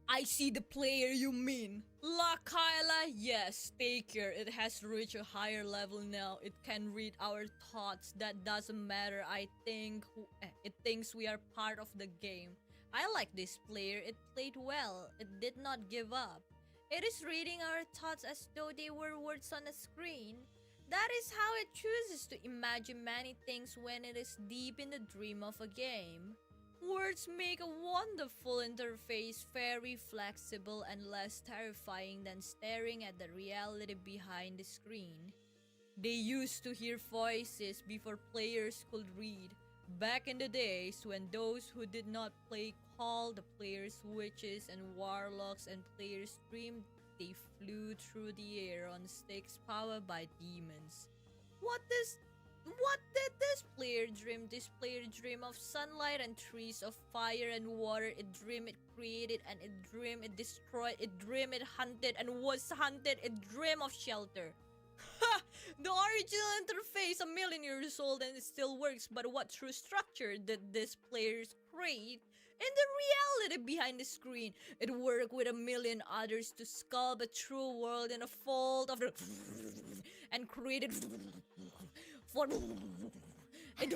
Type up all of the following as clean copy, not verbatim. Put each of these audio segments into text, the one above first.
I see the player you mean. La Kaela, yes, take care. It has reached a higher level now. It can read our thoughts. That doesn't matter. It thinks we are part of the game. I like this player. It played well. It did not give up. It is reading our thoughts as though they were words on a screen. That is how it chooses to imagine many things when it is deep in the dream of a game. Words make a wonderful interface, very flexible and less terrifying than staring at the reality behind the screen. They used to hear voices before players could read. Back in the days when those who did not play called the players witches and warlocks and players dreamed they flew through the air on sticks powered by demons. What did this player dream? This player dream of sunlight and trees, of fire and water. It dreamed it created and it dreamed it destroyed. It dreamed it hunted and was hunted. It dreamed of shelter. Ha! The original interface, a million years old and it still works, but what true structure did this players create? In the reality behind the screen, it worked with a million others to sculpt a true world in a fold of the and created for it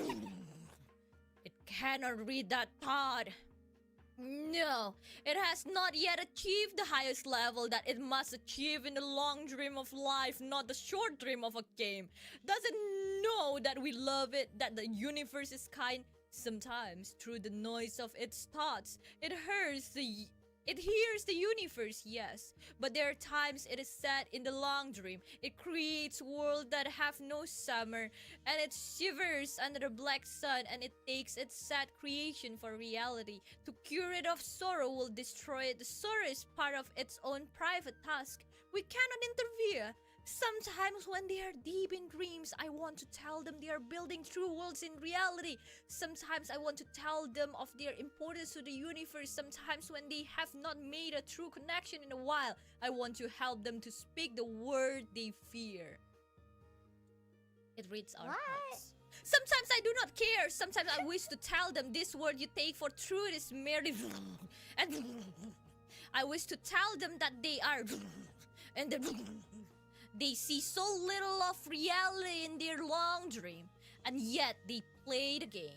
cannot read that thought. No, it has not yet achieved the highest level that it must achieve in the long dream of life, not the short dream of a game. Does it know that we love it, that the universe is kind? Sometimes, through the noise of its thoughts, it hears the universe, yes. But there are times it is set in the long dream. It creates worlds that have no summer, and it shivers under the black sun, and it takes its sad creation for reality. To cure it of sorrow will destroy it. The sorrow is part of its own private task. We cannot interfere. Sometimes when they are deep in dreams, I want to tell them they are building true worlds in reality. Sometimes I want to tell them of their importance to the universe. Sometimes when they have not made a true connection in a while, I want to help them to speak the word they fear. It reads our hearts. Sometimes I do not care. Sometimes I wish to tell them this word you take for truth is merely and I wish to tell them that they are and they see so little of reality in their long dream, and yet they play the game.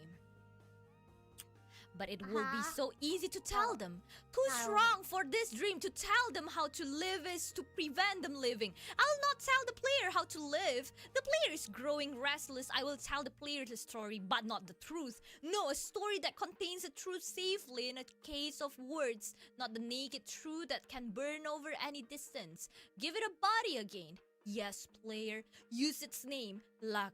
But it will be so easy to tell them. Too strong for this dream. To tell them how to live is to prevent them living. I'll not tell the player how to live. The player is growing restless. I will tell the player the story, but not the truth. No, a story that contains the truth safely in a case of words, not the naked truth that can burn over any distance. Give it a body again. Yes, player. Use its name. La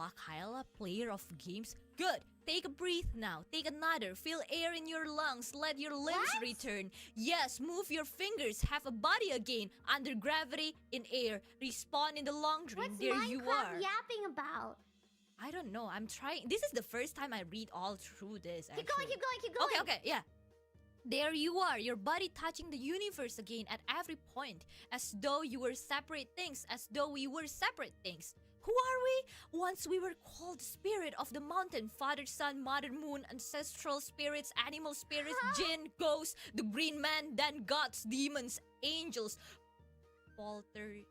Kaela, player of games? Good. Take a breath now. Take another. Feel air in your lungs. Let your limbs return. Yes, move your fingers. Have a body again. Under gravity, in air. Respawn in the long dream. What's there Minecraft you are. yapping about? I don't know. I'm trying. This is the first time I read all through this. Keep going. Okay, yeah. There you are, your body touching the universe again at every point, as though you were separate things, as though we were separate things. Who are we? Once we were called spirit of the mountain, father, sun, mother, moon, ancestral spirits, animal spirits, jinn, ghosts, the green man, then gods, demons, angels, poltergeist?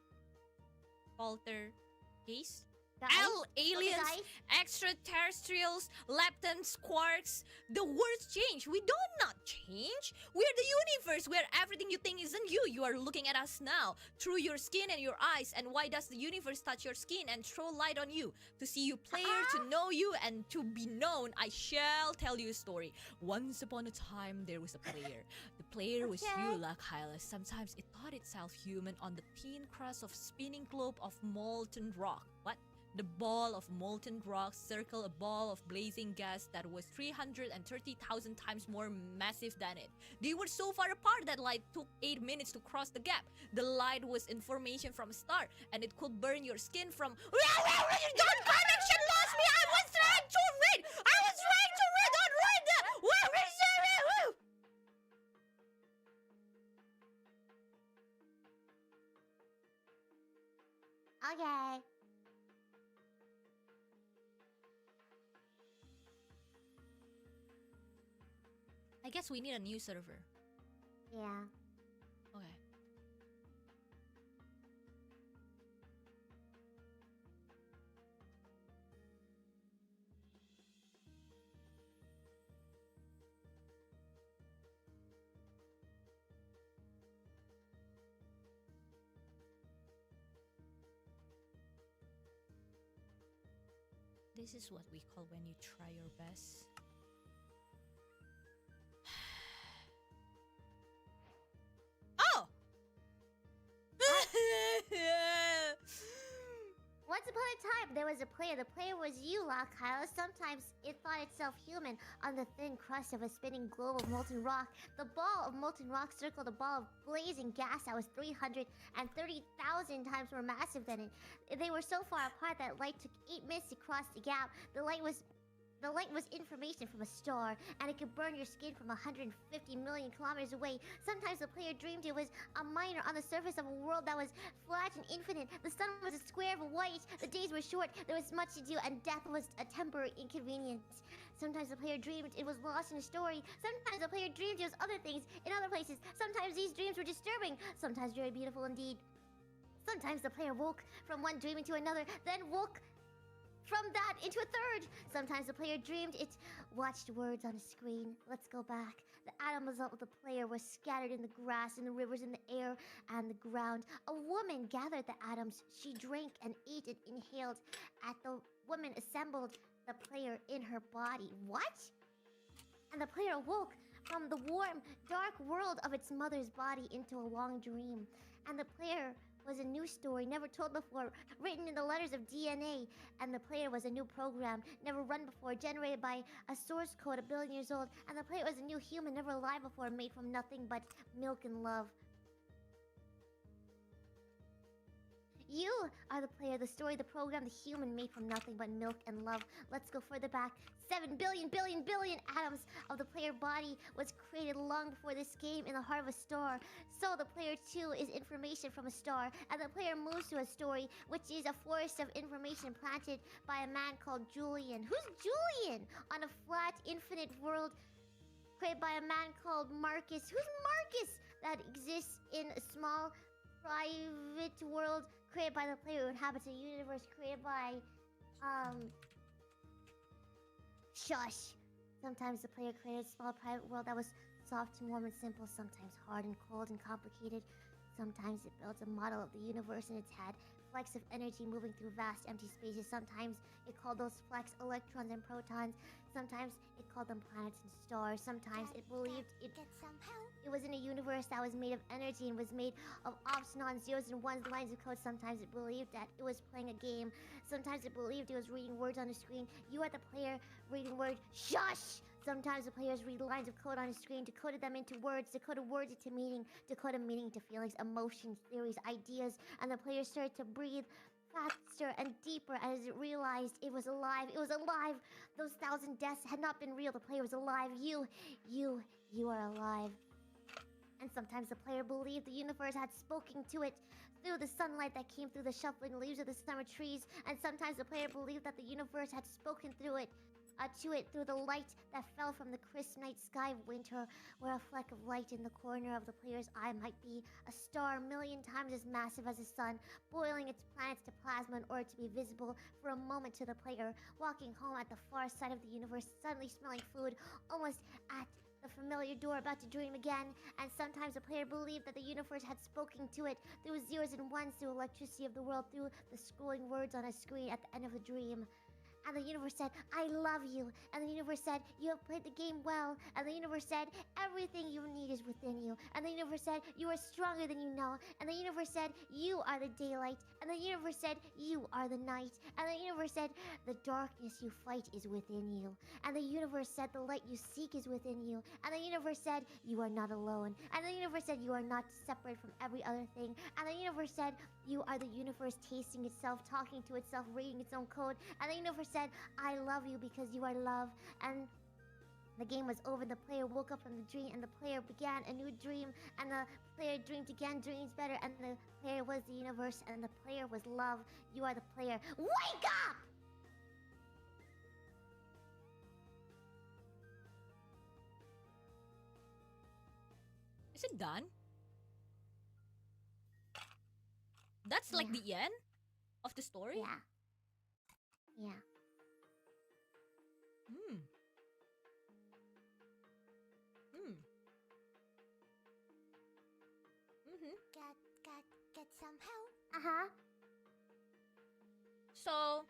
Aliens, extraterrestrials, leptons, quarks. The words change. We do not change. We are the universe where everything you think isn't you. You are looking at us now through your skin and your eyes. And why does the universe touch your skin and throw light on you? To see you, player, to know you, and to be known. I shall tell you a story. Once upon a time, there was a player. The player was you, La Kaela. Sometimes it thought itself human on the thin crust of spinning globe of molten rock. What? The ball of molten rock circled a ball of blazing gas that was 330,000 times more massive than it. They were so far apart that light took 8 minutes to cross the gap. The light was information from a star, and it could burn your skin from... Your connection lost me! I was trying to read! Don't read that! Okay. I guess we need a new server. Yeah. Okay. This is what we call when you try your best. Oh! Once upon a time, there was a player. The player was you, Kaela. Sometimes it thought itself human on the thin crust of a spinning globe of molten rock. The ball of molten rock circled a ball of blazing gas that was 330,000 times more massive than it. They were so far apart that light took 8 minutes to cross the gap. The light was information from a star, and it could burn your skin from 150 million kilometers away. Sometimes the player dreamed it was a miner on the surface of a world that was flat and infinite. The sun was a square of white. The days were short. There was much to do, and death was a temporary inconvenience. Sometimes the player dreamed it was lost in a story. Sometimes the player dreamed it was other things in other places. Sometimes these dreams were disturbing. Sometimes very beautiful indeed. Sometimes the player woke from one dream into another, then woke from that into a third. Sometimes the player dreamed it watched words on a screen. Let's go back. The atoms of the player were scattered in the grass, in the rivers, in the air, and the ground. A woman gathered the atoms. She drank and ate and inhaled. At the woman assembled the player in her body. What? And the player woke from the warm, dark world of its mother's body into a long dream. And the player was a new story never told before, written in the letters of DNA. And the player was a new program, never run before, generated by a source code 1 billion years old. And the player was a new human, never alive before, made from nothing but milk and love. You are the player, the story, the program, the human made from nothing but milk and love. Let's go further back. 7 billion atoms of the player body was created long before this game in the heart of a star. So the player too is information from a star, and the player moves to a story, which is a forest of information planted by a man called Julian. Who's Julian? On a flat, infinite world created by a man called Marcus. Who's Marcus? That exists in a small, private world created by the player who inhabits a universe created by, shush. Sometimes the player created a small private world that was soft and warm and simple, sometimes hard and cold and complicated. Sometimes it builds a model of the universe in its head, flecks of energy moving through vast empty spaces. Sometimes it called those flecks electrons and protons. Sometimes it called them planets and stars. Sometimes it believed it was in a universe that was made of energy and was made of ops, non, zeros, and ones, lines of code. Sometimes it believed that it was playing a game. Sometimes it believed it was reading words on a screen. You are the player reading words. Shush! Sometimes the players read lines of code on a screen, decoded them into words, decoded words into meaning, decoded meaning into feelings, emotions, theories, ideas, and the players started to breathe faster and deeper as it realized it was alive. It was alive. Those 1,000 deaths had not been real. The player was alive. You are alive. And sometimes the player believed the universe had spoken to it through the sunlight that came through the shuffling leaves of the summer trees. And sometimes the player believed that the universe had spoken through it, to it through the light that fell from the crisp night sky of winter, where a fleck of light in the corner of the player's eye might be a star 1,000,000 times as massive as the sun, boiling its planets to plasma in order to be visible for a moment to the player, walking home at the far side of the universe, suddenly smelling food, almost at the familiar door, about to dream again. And sometimes the player believed that the universe had spoken to it through zeros and ones, through electricity of the world, through the scrolling words on a screen at the end of the dream. And the universe said, I love you. And the universe said, you have played the game well. And the universe said, everything you need is within you. And the universe said, you are stronger than you know. And the universe said, you are the daylight. And the universe said, you are the night. And the universe said, the darkness you fight is within you. And the universe said, the light you seek is within you. And the universe said, you are not alone. And the universe said, you are not separate from every other thing. And the universe said, you are the universe tasting itself, talking to itself, reading its own code. And the universe said, I love you because you are love. And the game was over. The player woke up from the dream, and the player began a new dream. And the player dreamed again, dreams better. And the player was the universe, and the player was love. You are the player. Wake up! Is it done? That's like Yeah. the end of the story? Yeah. Yeah. Hmm. Hmm. Mm-hmm. Get some help. Uh-huh. So,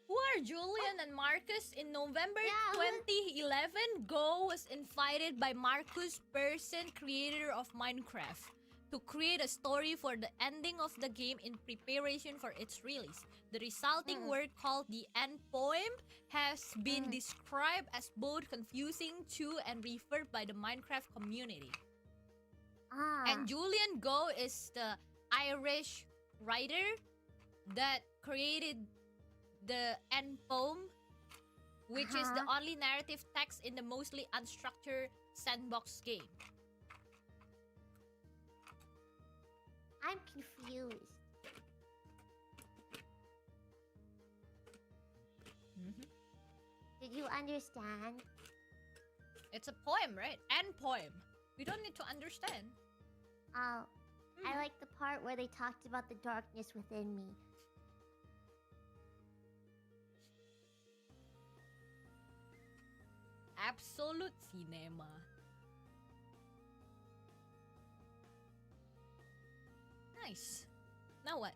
who are Julian and Marcus? In November Yeah, 2011, Go was invited by Marcus Persson, creator of Minecraft, to create a story for the ending of the game in preparation for its release. The resulting work, called the End Poem, has been described as both confusing to and referred by the Minecraft community. And Julian Go is the Irish writer that created the End Poem, which is the only narrative text in the mostly unstructured sandbox game. I'm confused. Did you understand? It's a poem, right? End poem. We don't need to understand. Oh, I like the part where they talked about the darkness within me. Absolute cinema. Nice. Now what?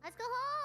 Let's go home!